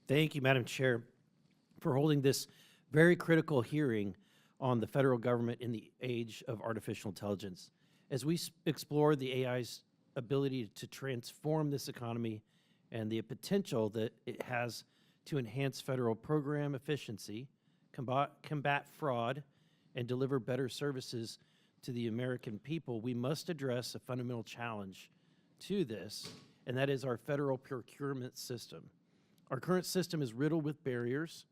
Thank you, Madam Chair, for holding this very critical hearing on the federal government in the age of artificial intelligence. As we explore the AI's ability to transform this economy and the potential that it has to enhance federal program efficiency, combat fraud, and deliver better services to the American people, we must address a fundamental challenge to this, and that is our federal procurement system. Our current system is riddled with barriers,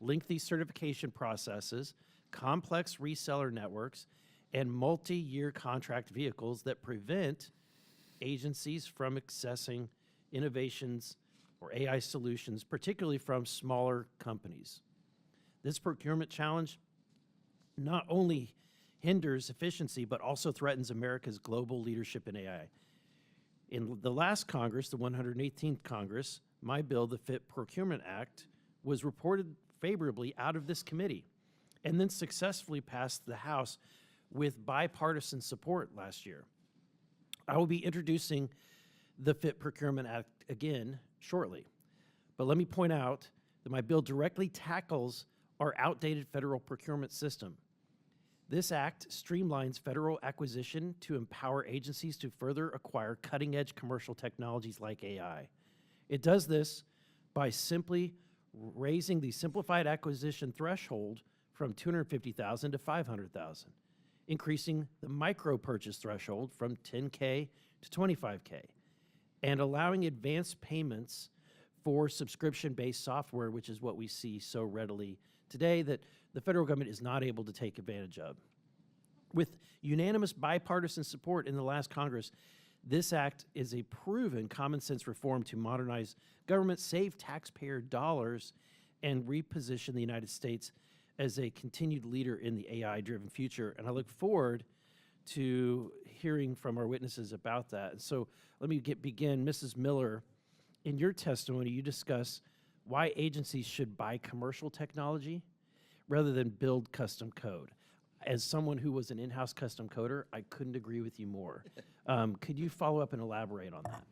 lengthy certification processes, complex reseller networks, and multi-year contract vehicles that prevent agencies from accessing innovations or AI solutions, particularly from smaller companies. This procurement challenge not only hinders efficiency, but also threatens America's global leadership in AI. In the last Congress, the 118th Congress, my bill, the FIT Procurement Act, was reported favorably out of this committee and then successfully passed the House with bipartisan support last year. I will be introducing the FIT Procurement Act again shortly, but let me point out that my bill directly tackles our outdated federal procurement system. This act streamlines federal acquisition to empower agencies to further acquire cutting-edge commercial technologies like AI. It does this by simply raising the simplified acquisition threshold from $250,000 to $500,000, increasing the micro purchase threshold from $10K to $25K, and allowing advanced payments for subscription-based software, which is what we see so readily today that the federal government is not able to take advantage of. With unanimous bipartisan support in the last Congress, this act is a proven common sense reform to modernize government, save taxpayer dollars, and reposition the United States as a continued leader in the AI-driven future. And I look forward to hearing from our witnesses about that. And so let me begin. Mrs. Miller, in your testimony, you discuss why agencies should buy commercial technology rather than build custom code. As someone who was an in-house custom coder, I couldn't agree with you more. Could you follow up and elaborate on that?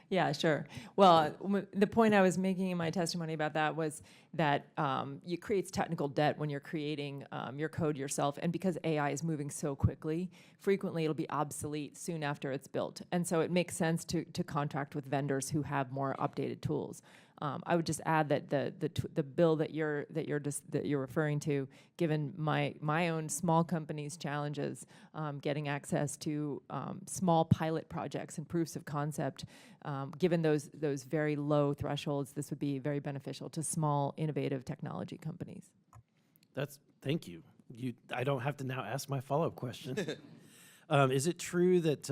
Yeah, sure. Well, the point I was making in my testimony about that was that it creates technical debt when you're creating your code yourself. And because AI is moving so quickly, frequently it'll be obsolete soon after it's built. And so it makes sense to contract with vendors who have more updated tools. I would just add that the bill that you're referring to, given my own small company's challenges, getting access to small pilot projects and proofs of concept, given those very low thresholds, this would be very beneficial to small, innovative technology companies. Thank you. I don't have to now ask my follow-up question. Is it true that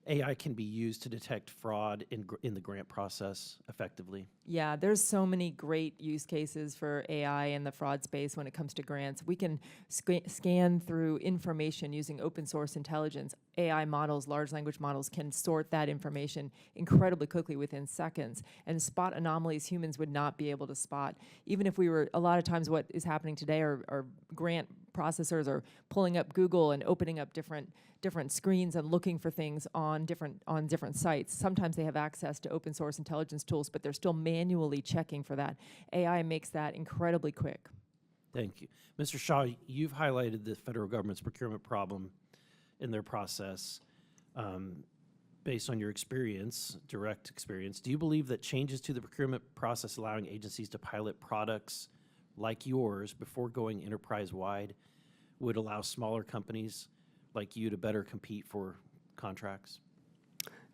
AI can be used to detect fraud in the grant process effectively? Yeah, there's so many great use cases for AI in the fraud space when it comes to grants. We can scan through information using open source intelligence. AI models, large language models, can sort that information incredibly quickly within seconds and spot anomalies humans would not be able to spot. Even if we were, a lot of times what is happening today are grant processors are pulling up Google and opening up different screens and looking for things on different sites. Sometimes they have access to open source intelligence tools, but they're still manually checking for that. AI makes that incredibly quick. Thank you. Mr. Shaw, you've highlighted the federal government's procurement problem in their process. Based on your experience, direct experience, do you believe that changes to the procurement process allowing agencies to pilot products like yours before going enterprise-wide would allow smaller companies like you to better compete for contracts?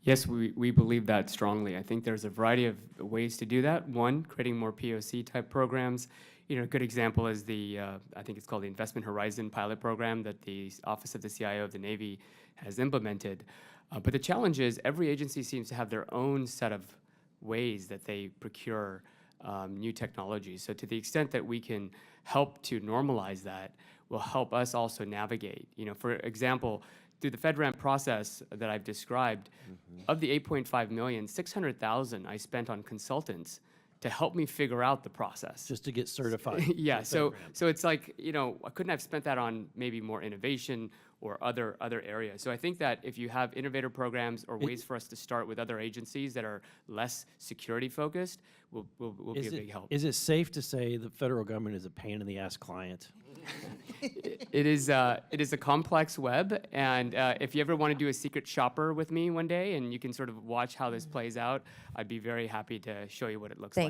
Yes, we believe that strongly. I think there's a variety of ways to do that. One, creating more POC type programs. You know, a good example is the, I think it's called the Investment Horizon pilot program that the Office of the CIO of the Navy has implemented. But the challenge is every agency seems to have their own set of ways that they procure new technologies. So to the extent that we can help to normalize that will help us also navigate. You know, for example, through the FedRAMP process that I've described, of the 8.5 million, 600,000 I spent on consultants to help me figure out the process. Just to get certified. Yeah, so it's like, you know, I couldn't have spent that on maybe more innovation or other areas. So I think that if you have innovator programs or ways for us to start with other agencies that are less security focused, will be a big help. Is it safe to say the federal government is a pain in the ass client? It is a complex web, and if you ever want to do a secret shopper with me one day, and you can sort of watch how this plays out, I'd be very happy to show you what it looks like.